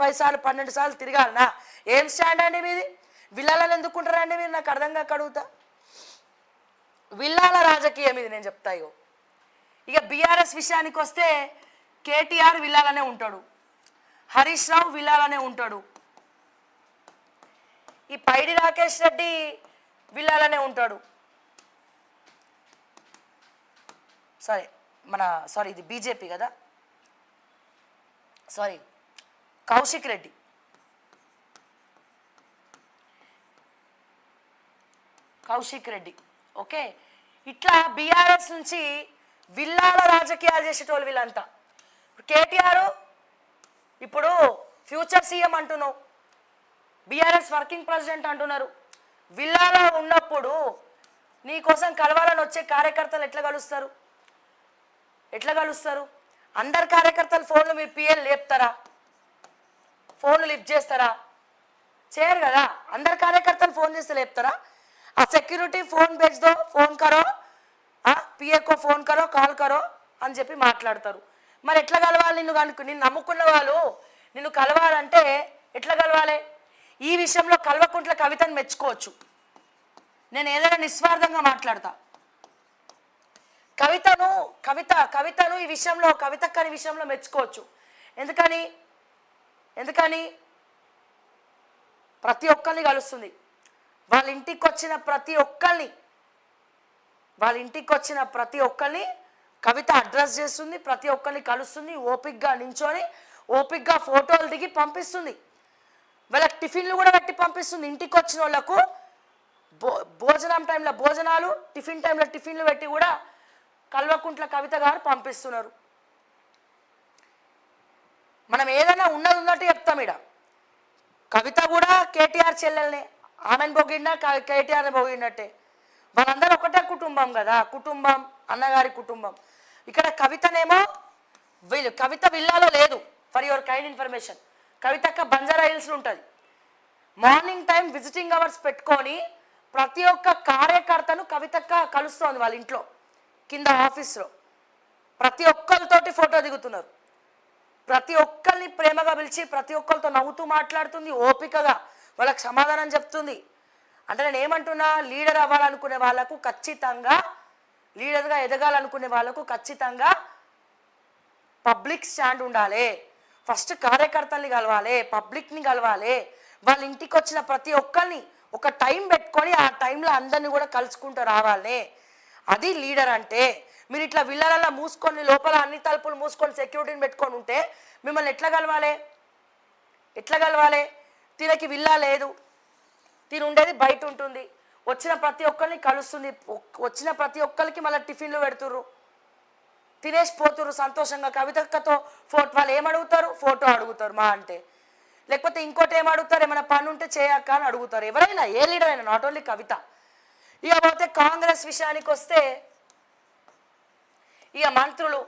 10 సార్లు 12 సార్లు తిరగాలనా? ఏం స్టాండ్ అండి మీది? విల్లాలను ఎందుకుంటారండి మీరు? నాకు అర్థం కాక అడుగుతా. విల్లాల రాజకీయం ఇది నేను చెప్తాయో. ఇక బీఆర్ఎస్ విషయానికి వస్తే కేటీఆర్ విల్లాలనే ఉంటాడు, హరీష్ రావు విల్లాలనే ఉంటాడు, ఈ పైడి రాకేష్ రెడ్డి విల్లాలనే ఉంటాడు. సారీ ఇది బీజేపీ కదా, సారీ కౌశిక్ రెడ్డి. ఓకే, ఇట్లా బీఆర్ఎస్ నుంచి విల్లాల రాజకీయాలు చేసేటోళ్ళు వీళ్ళంతా. కేటీఆర్ ఇప్పుడు ఫ్యూచర్ సీఎం అంటున్నావు, బీఆర్ఎస్ వర్కింగ్ ప్రెసిడెంట్ అంటున్నారు. విల్లాలో ఉన్నప్పుడు నీ కోసం కలవాలని వచ్చే కార్యకర్తలు ఎట్లా కలుస్తారు? అందరు కార్యకర్తలు ఫోన్లు మీరు పిఎల్ లేపుతారా? ఫోన్లు లిఫ్ట్ చేస్తారా? చేయరు కదా. అందరు కార్యకర్తలు ఫోన్ చేస్తే లేపుతారా? ఆ సెక్యూరిటీ ఫోన్ भेज दो, ఫోన్ కరో, పిఏ को ఫోన్ కరో, కాల్ కరో అని చెప్పి మాట్లాడతారు. మరి ఎట్లా కలవాలి? నిన్ను నమ్ముకున్న వాళ్ళు నిన్ను కలవాలంటే ఎట్లా కలవాలి? ఈ విషయంలో కల్వకుంట్ల కవితను మెచ్చుకోవచ్చు. నేను ఏదైనా నిస్వార్థంగా మాట్లాడతా. కవితను ఈ విషయంలో, కవితక్కని విషయంలో మెచ్చుకోవచ్చు. ఎందుకని ప్రతి ఒక్కరిని కలుస్తుంది. వాళ్ళ ఇంటికి వచ్చిన ప్రతి ఒక్కరిని కవిత అడ్రస్ చేస్తుంది, ప్రతి ఒక్కరిని కలుస్తుంది, ఓపిక్గా నించొని ఓపిక్గా ఫోటోలు దిగి పంపిస్తుంది. వాళ్ళకి టిఫిన్లు కూడా పెట్టి పంపిస్తుంది. ఇంటికి వచ్చిన వాళ్ళకు భోజనం టైంలో భోజనాలు, టిఫిన్ టైంలో టిఫిన్లు పెట్టి కూడా కల్వకుంట్ల కవిత గారు పంపిస్తున్నారు. మనం ఏదైనా ఉన్నట్టు చెప్తాం. ఇక్కడ కవిత కూడా కేటీఆర్ చెల్లెల్నే, ఆమెను పొగిడినా కేటీఆర్ని పొగిడినట్టే. వాళ్ళందరూ ఒకటే కుటుంబం కదా, కుటుంబం అన్నగారి కుటుంబం. ఇక్కడ కవితనేమో కవిత విల్లాలో లేదు. ఫర్ యువర్ కైండ్ ఇన్ఫర్మేషన్, కవితక్క బంజారా హిల్స్లో ఉంటుంది. మార్నింగ్ టైం విజిటింగ్ అవర్స్ పెట్టుకొని ప్రతి ఒక్క కార్యకర్తను కవితక్క కలుస్తోంది వాళ్ళ ఇంట్లో కింద ఆఫీస్లో. ప్రతి ఒక్కరితోటి ఫోటో దిగుతున్నారు, ప్రతి ఒక్కరిని ప్రేమగా పిలిచి ప్రతి ఒక్కరితో నవ్వుతూ మాట్లాడుతుంది, ఓపికగా వాళ్ళకి సమాధానం చెప్తుంది. అంటే నేను ఏమంటున్నా, లీడర్ అవ్వాలనుకునే వాళ్ళకు ఖచ్చితంగా, లీడర్గా ఎదగాలనుకునే వాళ్ళకు ఖచ్చితంగా పబ్లిక్ స్టాండ్ ఉండాలి. ఫస్ట్ కార్యకర్తల్ని కలవాలి, పబ్లిక్ని కలవాలి. వాళ్ళ ఇంటికి వచ్చిన ప్రతి ఒక్కరిని ఒక టైం పెట్టుకొని ఆ టైంలో అందరినీ కూడా కలుసుకుంటూ రావాలి. అది లీడర్ అంటే. మీరు ఇట్లా విల్లాలలో మూసుకొని లోపల అన్ని తలుపులు మూసుకొని సెక్యూరిటీని పెట్టుకొని ఉంటే మిమ్మల్ని ఎట్లా కలవాలి? తినకి విల్లా లేదు, తిని ఉండేది బయట ఉంటుంది. వచ్చిన ప్రతి ఒక్కరిని కలుస్తుంది, వచ్చిన ప్రతి ఒక్కరికి మళ్ళీ టిఫిన్లు పెడుతుర్రు, తినేసి పోతుర్రు సంతోషంగా. కవితక్కతో వాళ్ళు ఏమడుగుతారు? ఫోటో అడుగుతారు మా అంటే. లేకపోతే ఇంకోటి ఏమడుగుతారు? ఏమైనా పని ఉంటే చేయక్క అని అడుగుతారు. ఎవరైనా, ఏ లీడర్ అయినా, నాట్ ఓన్లీ కవిత. ఇక పోతే కాంగ్రెస్ విషయానికి వస్తే, ఇక మంత్రులు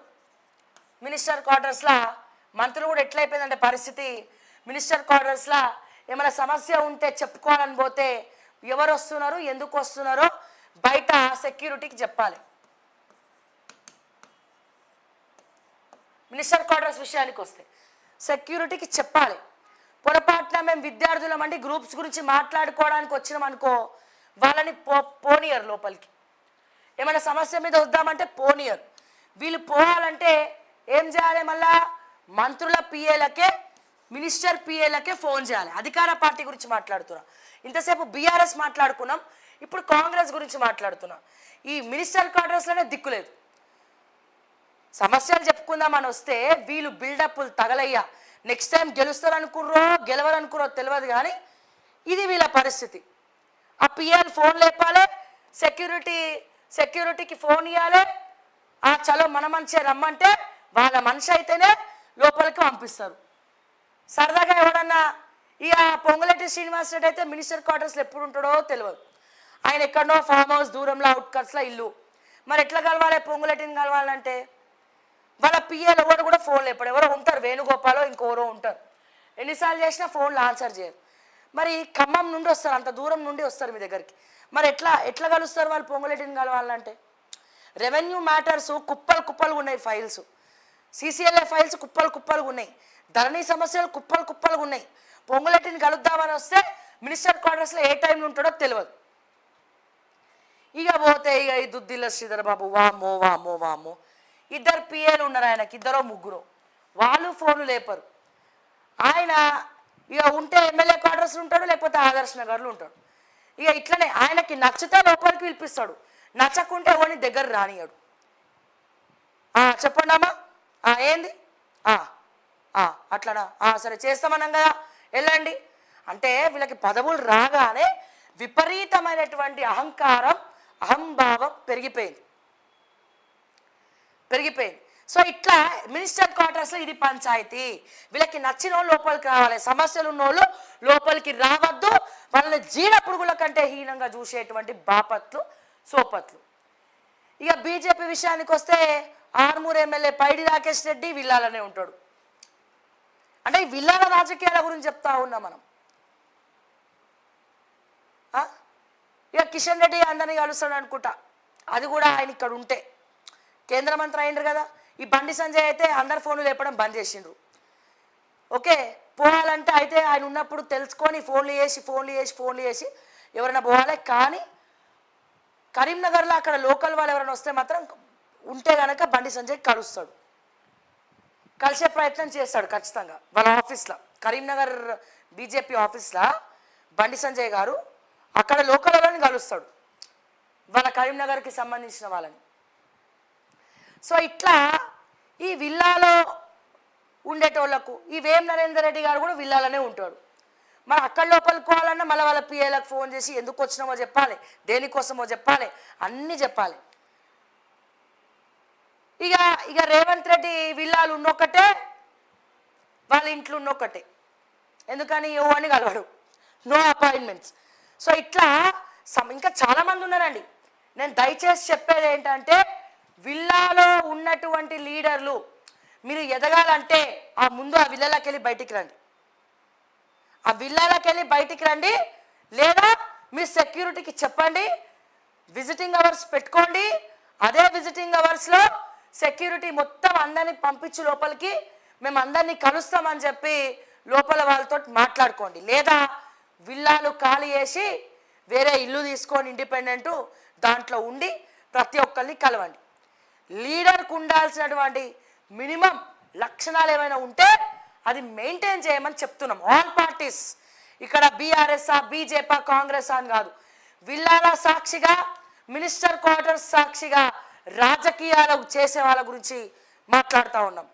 మినిస్టర్ క్వార్టర్స్లో మంత్రులు కూడా ఎట్లయిపోయిందంటే పరిస్థితి, మినిస్టర్ క్వార్టర్స్లో ఏమైనా సమస్య ఉంటే చెప్పుకోవాలని పోతే ఎవరు వస్తున్నారు, ఎందుకు వస్తున్నారో బయట సెక్యూరిటీకి చెప్పాలి. మినిస్టర్ క్వార్టర్స్ విషయానికి వస్తే సెక్యూరిటీకి చెప్పాలి. పొరపాటున మేము విద్యార్థులం అండి గ్రూప్స్ గురించి మాట్లాడుకోవడానికి వచ్చినాం అనుకో, వాళ్ళని పోనీయర్ లోపలికి. ఏమైనా సమస్య మీద వద్దామంటే పోనీయర్. వీళ్ళు పోవాలంటే ఏం చేయాలి? మళ్ళా మంత్రుల పిఏలకే, మినిస్టర్ పిఏలకే ఫోన్ చేయాలి. అధికార పార్టీ గురించి మాట్లాడుతున్నాం, ఇంతసేపు బీఆర్ఎస్ మాట్లాడుకున్నాం, ఇప్పుడు కాంగ్రెస్ గురించి మాట్లాడుతున్నాం. ఈ మినిస్టర్ క్వార్టర్స్లోనే దిక్కులేదు. సమస్యలు చెప్పుకుందామని వస్తే వీళ్ళు బిల్డప్లు తగలయ్యా. నెక్స్ట్ టైం గెలవరనుకుర్రో తెలియదు, కానీ ఇది వీళ్ళ పరిస్థితి. ఆ పిఎల్ ఫోన్ లేపాలి, సెక్యూరిటీకి ఫోన్ ఇవ్వాలి. చలో మన మనిషి రమ్మంటే వాళ్ళ మనిషి అయితేనే లోపలికి పంపిస్తారు. సరదాగా ఎవడన్నా ఇక పొంగులేటి శ్రీనివాస్ రెడ్డి అయితే మినిస్టర్ క్వార్టర్స్లో ఎప్పుడు ఉంటాడో తెలియదు. ఆయన ఎక్కడనో ఫామ్ హౌస్ దూరంలో అవుట్కట్స్లో ఇల్లు. మరి ఎట్లా కలవాలి? పొంగులేటిని కలవాలంటే వాళ్ళ పిఏలు ఎవరు కూడా ఫోన్ లేపాడు. ఎవరో ఉంటారు, వేణుగోపాలో ఇంకెవరో ఉంటారు. ఎన్నిసార్లు చేసినా ఫోన్లు ఆన్సర్ చేయరు. మరి ఖమ్మం నుండి వస్తారు, అంత దూరం నుండి వస్తారు మీ దగ్గరికి. మరి ఎట్లా కలుస్తారు వాళ్ళు పొంగులేటిని కలవాలంటే? రెవెన్యూ మ్యాటర్స్ కుప్పలు ఉన్నాయి ఫైల్స్. సీసీఎల్ఏ ఫైల్స్ కుప్పలు కుప్పలుగా ఉన్నాయి, ధరణి సమస్యలు కుప్పలు కుప్పలుగా ఉన్నాయి. పొంగులెట్టిని కలుద్దామని వస్తే మినిస్టర్ క్వార్టర్స్లో ఏ టైంలో ఉంటాడో తెలియదు. ఇక పోతే ఇక ఈ దుద్దిల్ల శ్రీధర్ బాబు వామ్మో వామ్మో వామ్మో, ఇద్దరు పిఏలు ఉన్నారు ఆయనకి, ఇద్దరో ముగ్గురు, వాళ్ళు ఫోన్లు లేపరు. ఆయన ఇక ఉంటే ఎమ్మెల్యే క్వార్టర్స్లో ఉంటాడు, లేకపోతే ఆదర్శ్ నగర్లో ఉంటాడు. ఇక ఇట్లనే ఆయనకి నచ్చితే లోపలికి పిలిపిస్తాడు, నచ్చకుంటే ఎవరిని దగ్గర రానియాడు. చెప్పండి అమ్మా, ఏంది అట్లనా, సరే చేస్తామన్నాం కదా వెళ్ళండి అంటే వీళ్ళకి పదవులు రాగానే విపరీతమైనటువంటి అహంకారం, అహంభావం పెరిగిపోయింది. సో ఇట్లా మినిస్టర్ క్వార్టర్స్లో ఇది పంచాయతీ. వీళ్ళకి నచ్చిన వాళ్ళు లోపలికి రావాలి, సమస్యలు ఉన్నోళ్ళు లోపలికి రావద్దు, వాళ్ళని జీడ పురుగుల కంటే హీనంగా చూసేటువంటి బాపత్లు సోపత్లు. ఇక బీజేపీ విషయానికి వస్తే ఆర్మూర్ ఎమ్మెల్యే పైడి రాకేష్ రెడ్డి విల్లాలనే ఉంటాడు. అంటే ఈ విల్లాల రాజకీయాల గురించి చెప్తా ఉన్నాం మనం. ఇక కిషన్ రెడ్డి అందరినీ కలుస్తాడు అనుకుంటా, అది కూడా ఆయన ఇక్కడ ఉంటే కేంద్ర మంత్రి అయిండ్రు కదా. ఈ బండి సంజయ్ అయితే అందరు ఫోన్లు లేపడం బంద్ చేసిండ్రు. ఓకే, పోవాలంటే అయితే ఆయన ఉన్నప్పుడు తెలుసుకొని ఫోన్లు చేసి ఎవరైనా పోవాలి. కానీ కరీంనగర్లో అక్కడ లోకల్ వాళ్ళు ఎవరైనా వస్తే మాత్రం ఉంటే కనుక బండి సంజయ్ కలుస్తాడు, కలిసే ప్రయత్నం చేస్తాడు ఖచ్చితంగా. వాళ్ళ ఆఫీస్లో, కరీంనగర్ బీజేపీ ఆఫీస్లో బండి సంజయ్ గారు అక్కడ లోకల్ వాళ్ళని కలుస్తాడు, వాళ్ళ కరీంనగర్కి సంబంధించిన వాళ్ళని. సో ఇట్లా ఈ విల్లాలో ఉండేటోళ్లకు ఈ వేం నరేందర్ రెడ్డి గారు కూడా విల్లాలనే ఉంటాడు. మరి అక్కడ లోపలికోవాలన్నా మళ్ళీ వాళ్ళ పిఏలకు ఫోన్ చేసి ఎందుకు వచ్చినామో చెప్పాలి, దేనికోసమో చెప్పాలి, అన్నీ చెప్పాలి. ఇక రేవంత్ రెడ్డి విల్లాలు ఉన్నొక్కటే, వాళ్ళ ఇంట్లో ఉన్నొక్కటే, ఎందుకని ఎవరిని కలవడు, నో అపాయింట్మెంట్స్. సో ఇట్లా ఇంకా చాలామంది ఉన్నారండి. నేను దయచేసి చెప్పేది ఏంటంటే, విల్లాలో ఉన్నటువంటి లీడర్లు మీరు ఎదగాలంటే ముందు ఆ విల్లాలకి వెళ్ళి బయటికి రండి, లేదా మీ సెక్యూరిటీకి చెప్పండి, విజిటింగ్ అవర్స్ పెట్టుకోండి. అదే విజిటింగ్ అవర్స్లో సెక్యూరిటీ మొత్తం అందరినీ పంపించి లోపలికి మేము అందరినీ కలుస్తామని చెప్పి లోపల వాళ్ళతో మాట్లాడుకోండి. లేదా విల్లాలు ఖాళీ చేసి వేరే ఇల్లు తీసుకొని ఇండిపెండెంట్ దాంట్లో ఉండి ప్రతి ఒక్కరిని కలవండి. లీడర్కు ఉండాల్సినటువంటి మినిమం లక్షణాలు ఏమైనా ఉంటే అది మెయింటైన్ చేయమని చెప్తున్నాం. ఆల్ పార్టీస్, ఇక్కడ బీఆర్ఎస్ఆ, బీజేపీ, కాంగ్రెస్ అని కాదు, విల్లాల సాక్షిగా, మినిస్టర్ క్వార్టర్స్ సాక్షిగా రాజకీయాలు చేసే వాళ్ళ గురించి మాట్లాడుతూ ఉన్నాం.